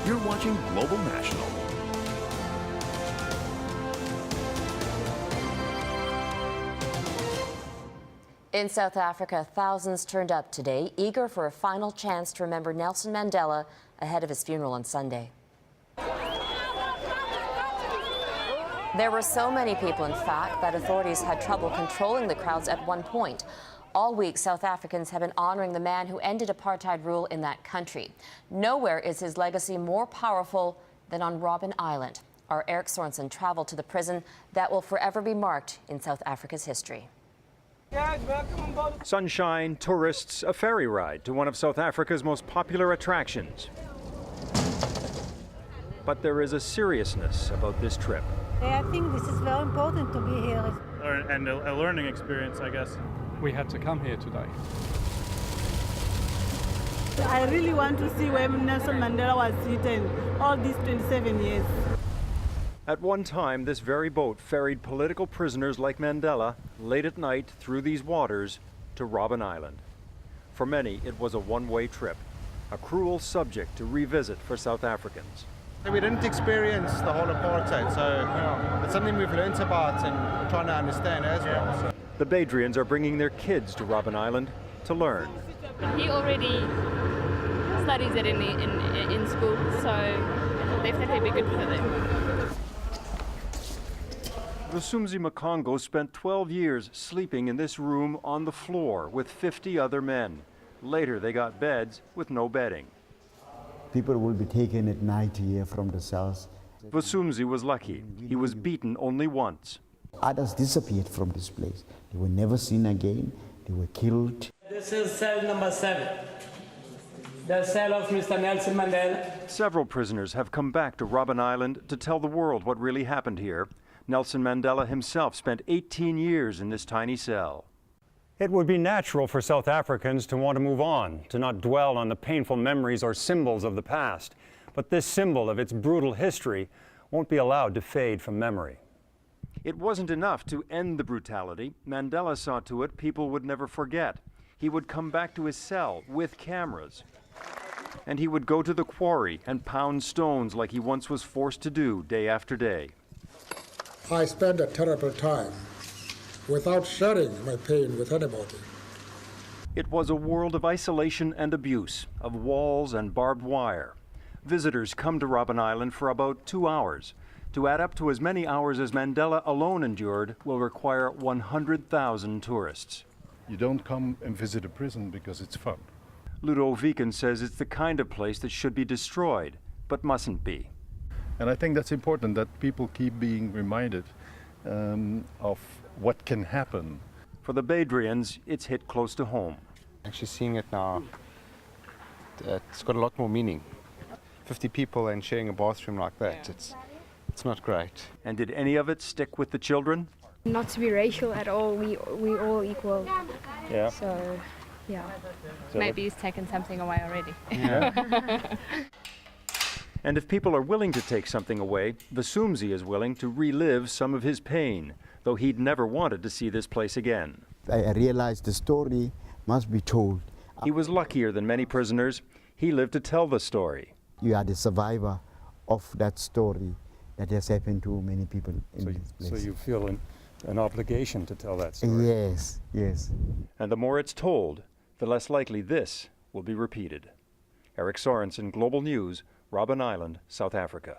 You're watching Global National. In South Africa, thousands turned up today, eager for a final chance to remember Nelson Mandela ahead of his funeral on Sunday. There were so many people, in fact, that authorities had trouble controlling the crowds at one point. All week, South Africans have been honoring the man who ended apartheid rule in that country. Nowhere is his legacy more powerful than on Robben Island. Our Eric Sorensen traveled to the prison that will forever be marked in South Africa's history. Sunshine, tourists, a ferry ride to one of South Africa's most popular attractions. But there is a seriousness about this trip. I think this is very important to be here. And a learning experience, I guess. We had to come here today. I really want to see where Nelson Mandela was seated all these 27 years. At one time, this very boat ferried political prisoners like Mandela late at night through these waters to Robben Island. For many, it was a one-way trip, a cruel subject to revisit for South Africans. We didn't experience the whole apartheid, so it's something we've learned about and trying to understand as well. The Badrians are bringing their kids to Robben Island to learn. He already studies it in school, so it'll definitely be good for them. Vusumuzi Makongo spent 12 years sleeping in this room on the floor with 50 other men. Later, they got beds with no bedding. People will be taken at night here from the cells. Vusumuzi was lucky. He was beaten only once. Others disappeared from this place. They were never seen again. They were killed. This is cell number 7, the cell of Mr. Nelson Mandela. Several prisoners have come back to Robben Island to tell the world what really happened here. Nelson Mandela himself spent 18 years in this tiny cell. It would be natural for South Africans to want to move on, to not dwell on the painful memories or symbols of the past. But this symbol of its brutal history won't be allowed to fade from memory. It wasn't enough to end the brutality. Mandela saw to it people would never forget. He would come back to his cell with cameras. And he would go to the quarry and pound stones like he once was forced to do day after day. I spent a terrible time without sharing my pain with anybody. It was a world of isolation and abuse, of walls and barbed wire. Visitors come to Robben Island for about 2 hours. To add up to as many hours as Mandela alone endured will require 100,000 tourists. You don't come and visit a prison because it's fun. Ludo Viken says it's the kind of place that should be destroyed, but mustn't be. And I think that's important, that people keep being reminded of what can happen. For the Badrians, it's hit close to home. Actually seeing it now, it's got a lot more meaning. 50 people and sharing a bathroom like that, it's not great. And did any of it stick with the children? Not to be racial at all, we all equal. Yeah. So, yeah. So maybe he's taken something away already. Yeah. And if people are willing to take something away, Vusumuzi is willing to relive some of his pain, though he'd never wanted to see this place again. I realized the story must be told. He was luckier than many prisoners. He lived to tell the story. You are the survivor of that story that has happened to many people in this place. So you feel an obligation to tell that story? Yes, yes. And the more it's told, the less likely this will be repeated. Eric Sorensen, Global News, Robben Island, South Africa.